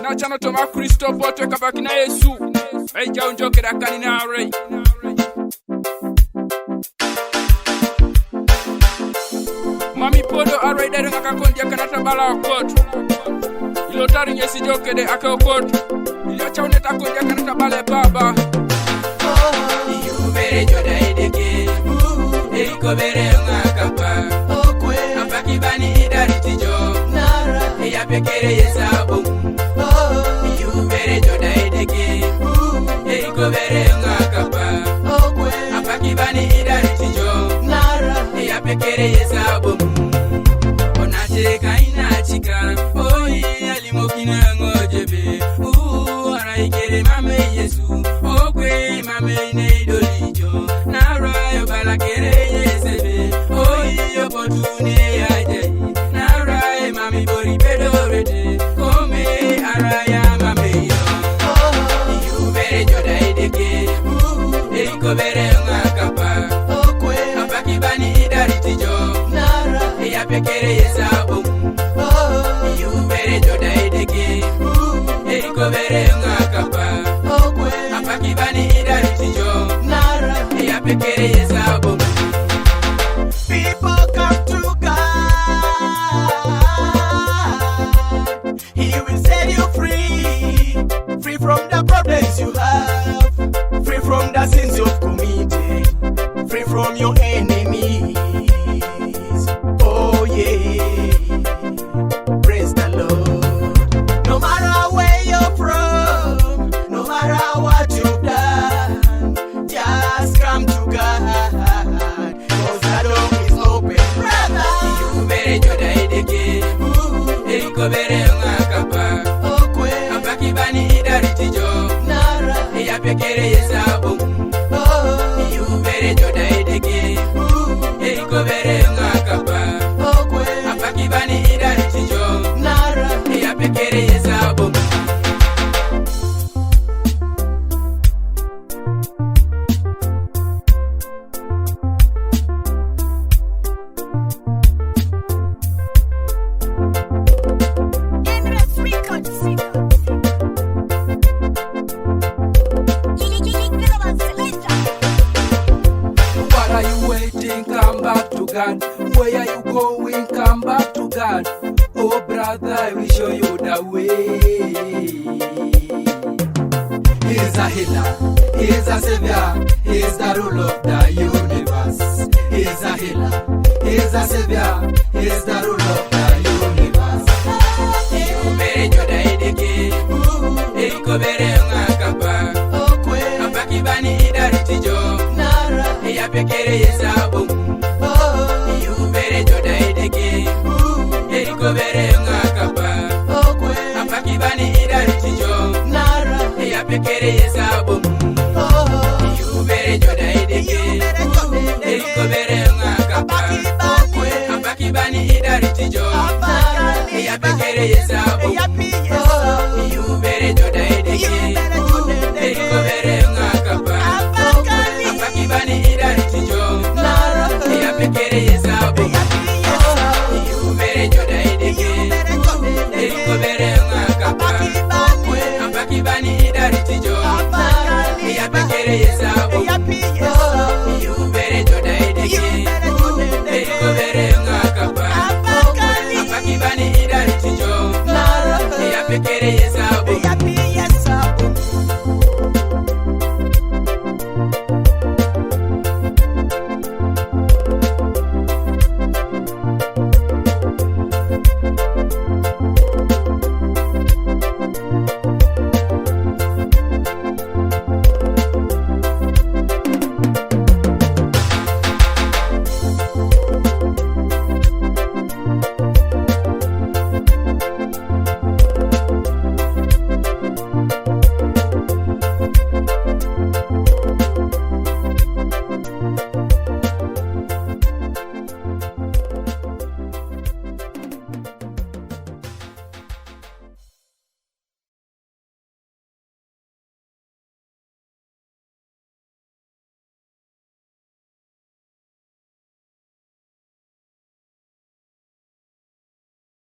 na chano toma Kristo pote kabaki na Yesu eja unjokera kanina rei Mami podo array dere ngakakondia kanata bala koto Ilotari nyesi jokede akokoto Iliochauneta kondia kanata bala baba Iuberejoda Edeke Erikobere ngakapa Apakibani idaritijo Eya pekere yesabu Iuberejoda Edeke Erikobere ngakapa Apakibani idaritijo Eya pekere yesabu Onacheka inachika Oyi alimokina ngojebe Araikere mame Yesu Okwe mame neidolijo Nara yobala kere yesebe Oyi yopotune yajayi Nara mami bori pedorete Kome araya mame yo Iuberejoda Edeke Erikobere ngakapa Apakibani idaritijo Eya pekere yesabu Iuberejoda Edeke Erikobere ngakapa Apakibani idaritijo Eya pekere yesabu People come to God. He will set you free. Free from the problems you have. Free from the sins you've committed. Free from your enemies. Oh yeah. Praise the Lord. No matter where you're from, no matter what you've done, just come to God. Cause the door is open, brother. Iuberejoda Edeke Erikobere ngakapa Apakibani idaritijo Eya pekere yesabu Iuberejoda Edeke Erikobere ngakapa Apakibani idaritijo Eya pekere yesabu What are you waiting? Come back to God. Where are you going? Come back to God. Oh brother, I will show you the way. He's a healer, he's a savior, he's the ruler of the universe. He's a healer, he's a savior, he's the ruler of the universe. Iuberejoda Edeke Erikobere ngakapa Apakibani idaritijo Eya pekere yesabu Iuberejoda Edeke Erikobere ngakapa Apakibani idaritijo Eya pekere yesabu Iuberejoda Edeke Erikobere ngakapa Apakibani idaritijo Eya pekere yesabu Iuberejoda Edeke Erikobere ngakapa Apakibani idaritijo Eya pekere yesabu Iuberejoda Edeke Erikobere ngakapa Apakibani idaritijo Eya pekere yesabu Iuberejoda Edeke Erikobere ngakapa Apakibani idaritijo Eya pekere yesabu